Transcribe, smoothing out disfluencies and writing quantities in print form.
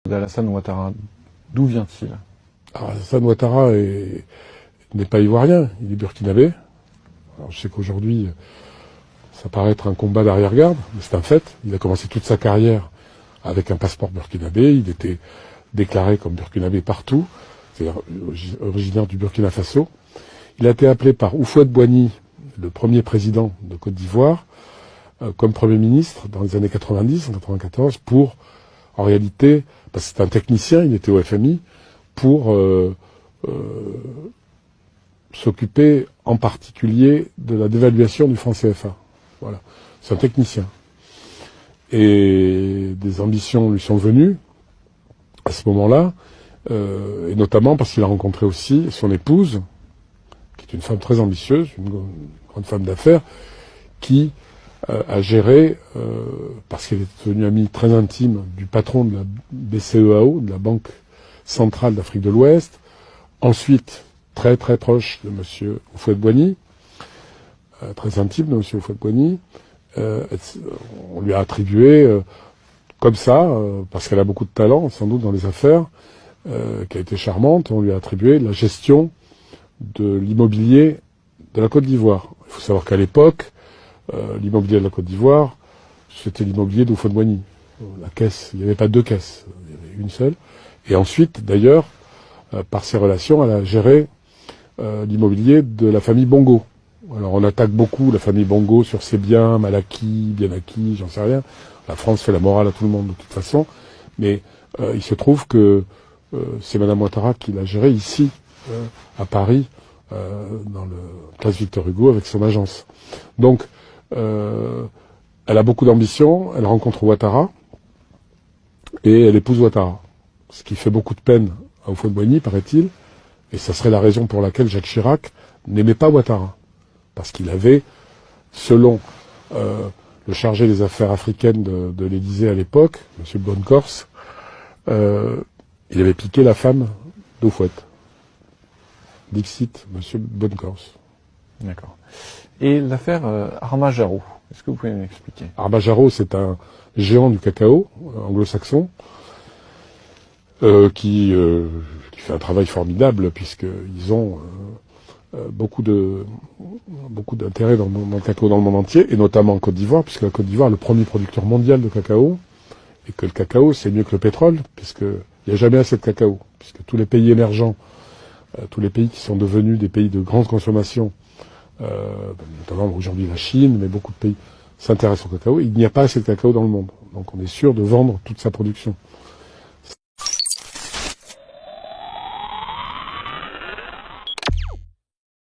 d'Alassane Ouattara, d'où vient-il? Alors, Alassane Ouattara n'est pas ivoirien, il est burkinabé. Alors, je sais qu'aujourd'hui, ça paraît être un combat d'arrière-garde, mais c'est un fait. Il a commencé toute sa carrière avec un passeport burkinabé, il était déclaré comme burkinabé partout, c'est-à-dire originaire du Burkina Faso. Il a été appelé par Houphouët-Boigny, le premier président de Côte d'Ivoire, comme Premier ministre dans les années 90, en 94, pour, en réalité, parce que c'est un technicien, il était au FMI, pour s'occuper en particulier de la dévaluation du franc CFA. Voilà, c'est un technicien. Et des ambitions lui sont venues à ce moment-là, et notamment parce qu'il a rencontré aussi son épouse, qui est une femme très ambitieuse, une grande femme d'affaires, qui a géré, parce qu'elle est devenue amie très intime du patron de la BCEAO, de la Banque centrale d'Afrique de l'Ouest, ensuite très très proche de M. Houphouët-Boigny, très intime de M. Houphouët-Boigny. On lui a attribué, comme ça, parce qu'elle a beaucoup de talent, sans doute dans les affaires, qui a été charmante, on lui a attribué la gestion de l'immobilier de la Côte d'Ivoire. Il faut savoir qu'à l'époque, l'immobilier de la Côte d'Ivoire, c'était l'immobilier d'Houphouët-Boigny. La caisse, il n'y avait pas deux caisses, il y avait une seule. Et ensuite, d'ailleurs, par ses relations, elle a géré l'immobilier de la famille Bongo. Alors on attaque beaucoup la famille Bongo sur ses biens, mal acquis, bien acquis, j'en sais rien. La France fait la morale à tout le monde de toute façon. Mais il se trouve que c'est Madame Ouattara qui l'a géré ici, à Paris, dans le place Victor Hugo, avec son agence. Donc, elle a beaucoup d'ambition, elle rencontre Ouattara, et elle épouse Ouattara. Ce qui fait beaucoup de peine à Houphouët-Boigny, paraît-il, et ça serait la raison pour laquelle Jacques Chirac n'aimait pas Ouattara. Parce qu'il avait, selon le chargé des affaires africaines de l'Élysée à l'époque, M. Bonnecorse, il avait piqué la femme d'Houphouët. Dixit, M. Bonnecorse. D'accord. Et l'affaire Armajaro, est-ce que vous pouvez m'expliquer? Armajaro, c'est un géant du cacao anglo-saxon qui fait un travail formidable puisqu'ils ont beaucoup d'intérêt dans le cacao dans le monde entier, et notamment en Côte d'Ivoire, puisque la Côte d'Ivoire est le premier producteur mondial de cacao, et que le cacao, c'est mieux que le pétrole, puisqu'il n'y a jamais assez de cacao, puisque tous les pays émergents, tous les pays qui sont devenus des pays de grande consommation, notamment aujourd'hui la Chine, mais beaucoup de pays s'intéressent au cacao, il n'y a pas assez de cacao dans le monde. Donc on est sûr de vendre toute sa production.